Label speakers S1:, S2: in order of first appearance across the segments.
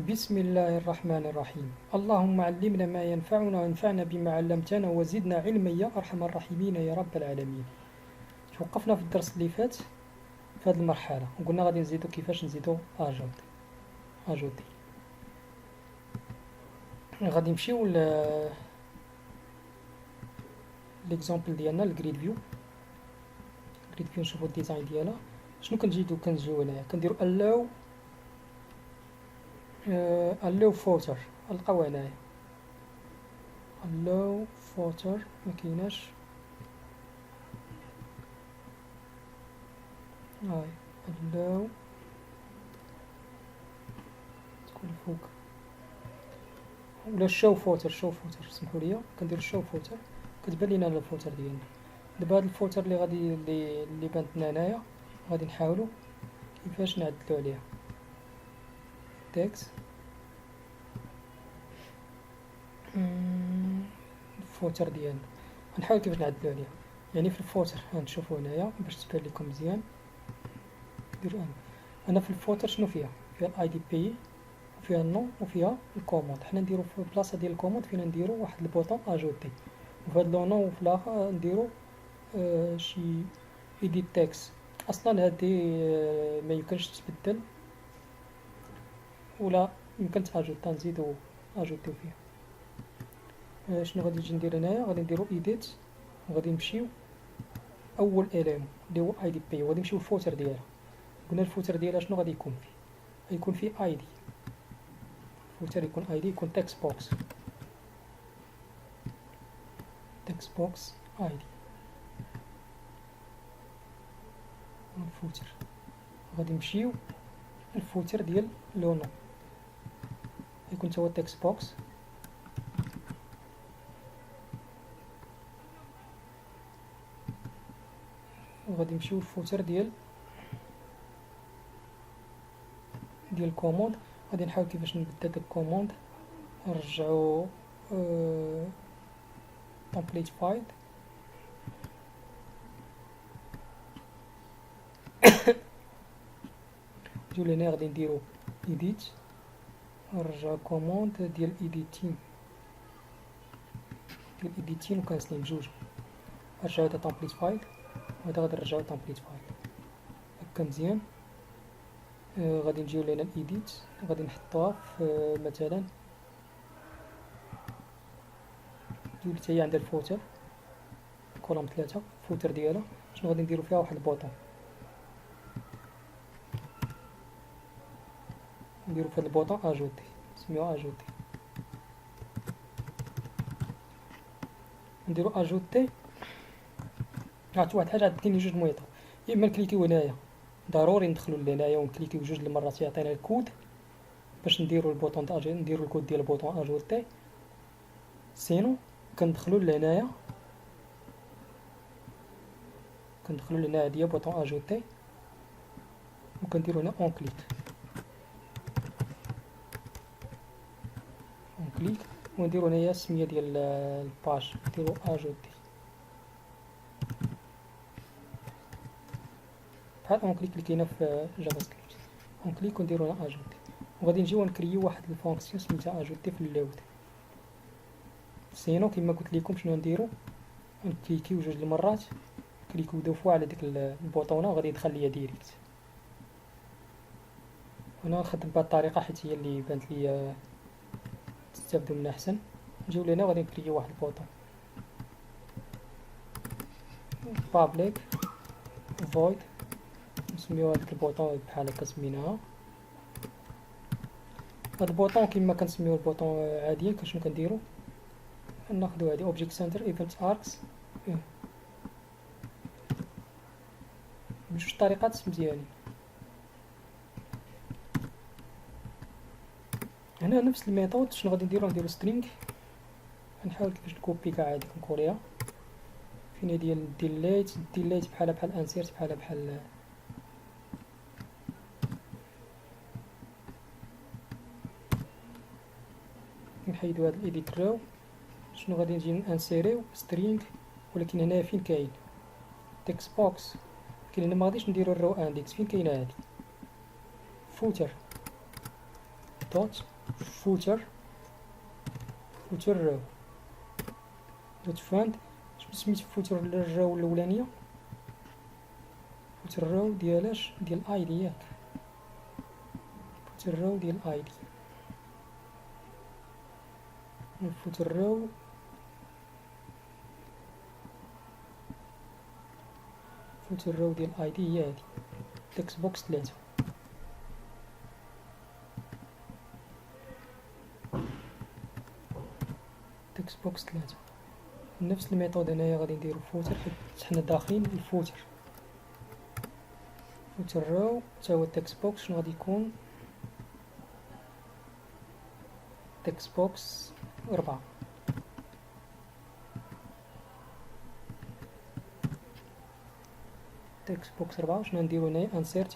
S1: بسم الله الرحمن الرحيم. اللهم علمنا ما ينفعنا وانفعنا بما علمتنا وزدنا علما يا أرحم الراحمين يا رب العالمين. توقفنا في الدرس اللي فات في هذه المرحلة وقلنا غادي نزيدو كيفاش نزيدو اجوتي. غادي نمشيو ليكزامبل ديالنا الجريد فيو. نشوفو الديزاين ديالها. شنو كنجيو هنايا كنديرو allow footer. القاو هنايا allow footer مكيناش هاي allow تكون فوق ولا show footer سمحوا لي كندير show footer كتبان لينا الفوتر ديالنا. دابا هاد الفوتر اللي بانت لنا هنايا غادي نحاولوا كيفاش نعدلوا عليها تكست الفوتر ديالنا. غنحاول كيفاش نعدلوا عليها يعني في الفوتر غنشوفوا هنايا باش تبان لكم مزيان. نديروا انا في الفوتر شنو فيها الاي دي بي وفيها النو وفيها الكوموند. حنا نديروا في البلاصه ديال الكوموند فينا نديروا واحد البوطون اجوتي وفي هاد لو نو وفي الاخر نديروا شي ايديت تكست. اصلا هادي ما يمكنش تبدل ولا يمكن تاجوتا نزيدو اجوتيو فيها. شنو غادي نجي ندير هنايا غادي نديرو ايديت وغادي نمشيو اول اليم اللي هو اي دي بي وغادي نمشيو الفوتر ديالها. قلنا الفوتر ديالها شنو غادي يكون فيه غيكون فيه اي دي. الفوتر يكون اي دي يكون تكست بوكس اي دي. الفوتر غادي نمشيو الفوتر ديال لونو يكون هو تكست بوكس وغادي نمشيو الفوتر ديال الكوموند. غادي نحاول كيفاش نبدل داك الكوموند. نرجعو template file نجيو لهنا غادي نديرو edit نرجعو كوموند ديال editing وكنسلين بجوج. نرجعو هذا template file وهذا غادي نرجعو template file هكا مزيان. غادي نجيو لهنا edit غادي نحطوها في مثلا نديرو حتى هي عندها الفوتر كولوم 3 الفوتر ديالها. شنو غادي نديرو فيها واحد البوطون نديرو في هذا البوطون اجوتي نسميوها اجوتي. نديرو اجوتي عرفت واحد الحاجه عاد كاين جوج مويطه يا اما نكليكيو هنايا ضروري ندخلو لهنايا ونكليكيو جوج المرات يعطينا الكود باش نديرو البوطون تاع نديرو الكود ديال البوطون اجوتي. سينو كندخلو لهنايا هادي هي بوطون اجوتي وكنديرو هنا اون كليك ونديرو هنايا السميه ديال الباج نديرو اجوتي بحال اون كليك اللي كاينه في جافا سكريبت. اون كليك ونديرو هنا اجوتي وغادي نجيو نكريو واحد الفونكسيون سميتها اجوتي في اللود. سينو كما قلت لكم شنو نديرو نكليكيو جوج المرات كليكو دو فوا على ديك البوطونه وغادي يدخل ليا ديريكت. انا نخدم بهذه الطريقه حيت هي اللي بانت لي تستافدوا منها احسن. نجيو لهنا وغادي نكريو واحد البوطون public void نسميو هذاك البوطون بحال هكا سميناها. هاد البوطون كما كنسميو البوطون عاديين شنو كنديرو ناخدو هادي object center event arcs بجوج طريقات مزيانين. هنا نفس الميثود شنو غادي نديرو string نحاول كيفاش نكوبي كاع عادي نكوليها فين ديال delete بحال insert بحال نحيدو هاد الايديت رو. شنو غادي نجي انسيريو string ولكن هنا فين كاين text box كاين هنا ما غاديش نديرو الرو اندكس فين كاينه هادي footer دوت فوتر رو دوت فاند. شنو سميت فوتر الرو الاولانيه؟ فوتر رو ديالاش ديال الايدي ياك، فوتر رو ديال الايدي، فوتر رو ديال الايدي هي هادي تكست بوكس 3. تكست بوكس 3 نفس الميثود. هنايا غادي نديرو فوتر حيت حنا داخلين الفوتر. فوتر رو تا هو التكست بوكس شنو غادي يكون؟ تكست بوكس 4. تكست بوكس 4 شنو نديرو هنايا؟ insert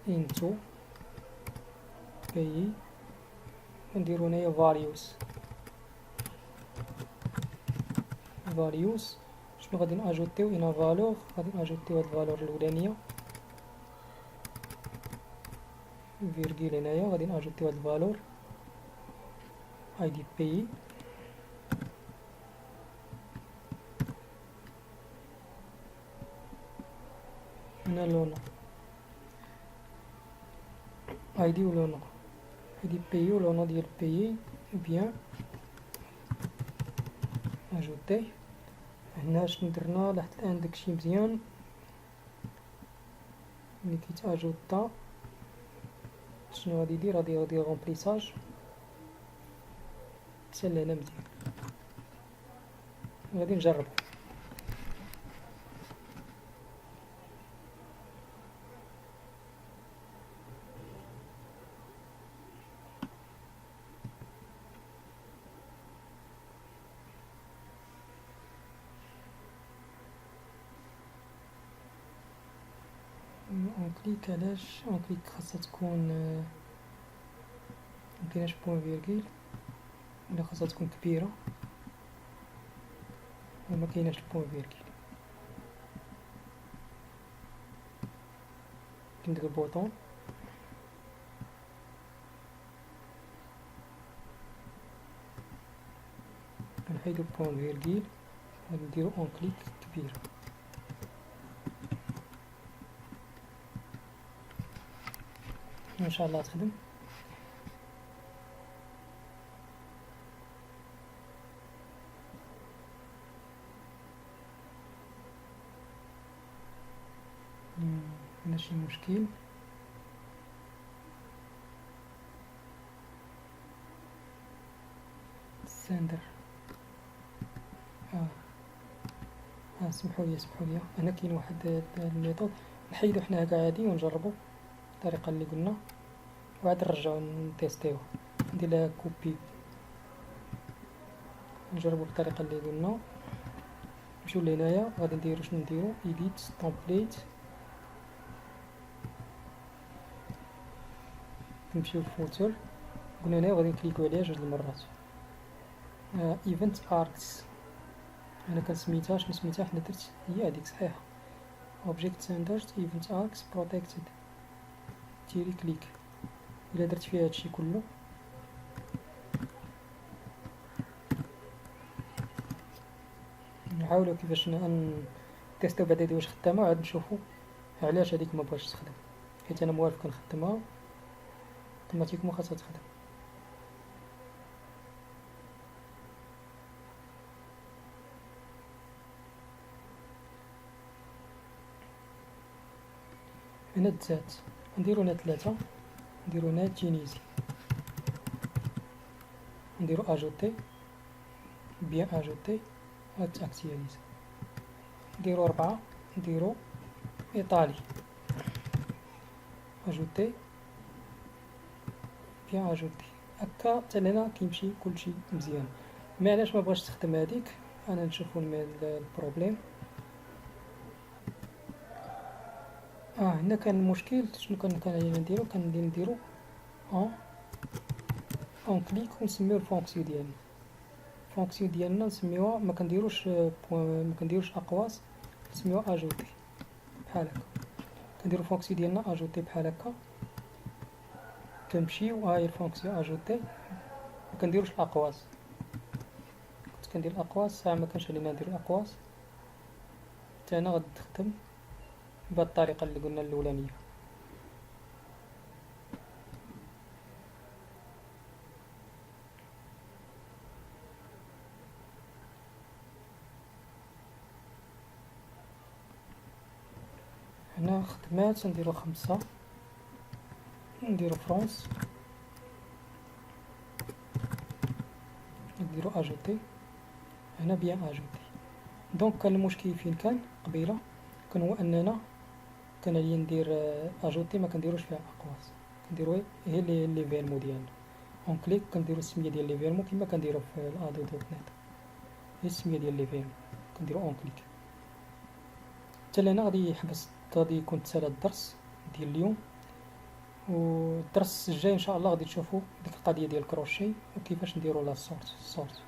S1: into payee، ونديرو هنايا values. شنو غادي ناجوتيو؟ هنا فالور، غادي ناجوتيو هاد الفالور الاولانيه فيرغيل، هنايا غادي ناجوتيو هاد الفالور اي دي بي. هنا لون اي دي ولون اي دي بي ولون ديال بي بيان اجوتي. هنا شنو درنا لحد الان داكشي مزيان ملي كيتاجوتا. شنو غادي يدير؟ غادي يدير رومبليساج حتى لهنا مزيان. غادي نجربو. اون كليك، علاش اون كليك خاصها تكون مكايناش بوين فيرغيل، ولا خاصها تكون كبيرة وما كايناش البوين فيرغيل. كندير البوطون كنحيدو البوين فيرغيل ونديرو اون كليك كبيرة. ان شاء الله تخدم. ماشي مشكل. ساندر سمحوا لي انا كاين واحد الميثود نحيدو حنا كاع هادي ونجربو الطريقه اللي قلنا وعاد نرجعو نتيستيوه. ندير لها كوبي، نجربو بالطريقه اللي قلنا. نمشيو لهنايا غادي نديرو شنو نديرو؟ ايديت تمبليت، نمشيو للفوتر. قلنا هنا غادي نكليكو عليها 2 المرات. ايفنت اركس انا كنسميتها شنو سميتها؟ حنا درت هي هذيك صحيحه اوبجيكت ساندرد ايفنت اركس بروتكتد تيري كليك. الا درت فيها هادشي كله نحاولوا كيفاش نتيستيو بعدا هادي واش خدامه، وعاد نشوفوا علاش هذيك ما بغاتش تخدم، حيت انا موالف كنخدمها اوتوماتيكمون خاصها تخدم. هنا الذات نديرو هنا 3، نديرو هنا تينيزي، نديرو اجوتي بيان اجوتي اكتياليز، نديرو 4، نديرو ايطالي اجوتي بيان اجوتي. هكا حتى لهنا كيمشي كلشي مزيان. ما علاش ما بغاش تخدم هذيك؟ انا نشوفو البروبليم. هنا كان المشكل شنو كان نديرو؟ نديرو اون كليك ونسميو الفونكسيون ديالنا. الفونكسيون ديالنا نسميوها ما كنديروش اقواس، نسميوها اجوتي بحال هكا. نديرو فونكسي ديالنا اجوتي بحال هكا، كنمشيو وهاهي الفونكسيون اجوتي، مكنديروش الاقواس. كنت كندير الاقواس ساعه ما كانش علينا ندير الاقواس، حتى انا غتخدم بهاد الطريقه اللي قلنا الاولانيه. هنا خدمات نديرو 5، نديرو فرونس، نديرو اجوتي. هنا بيان اجوتي. دونك كان المشكل فين كان قبيله؟ كان هو اننا كان عليا ندير اجوتي ما كنديروش فيها اقواس، كنديرو هي لي فيرمو ديالنا اون كليك، كنديرو السميه ديال لي فيرمو كما كنديرو في الادو دوت نت، هي السميه ديال لي فيرمو كنديرو اون كليك. حتى لهنا غادي يحبس، غادي يكون تسالى الدرس ديال اليوم، والدرس الجاي ان شاء الله غادي تشوفوا ديك القضيه ديال الكروشي وكيفاش نديرو لا سورت.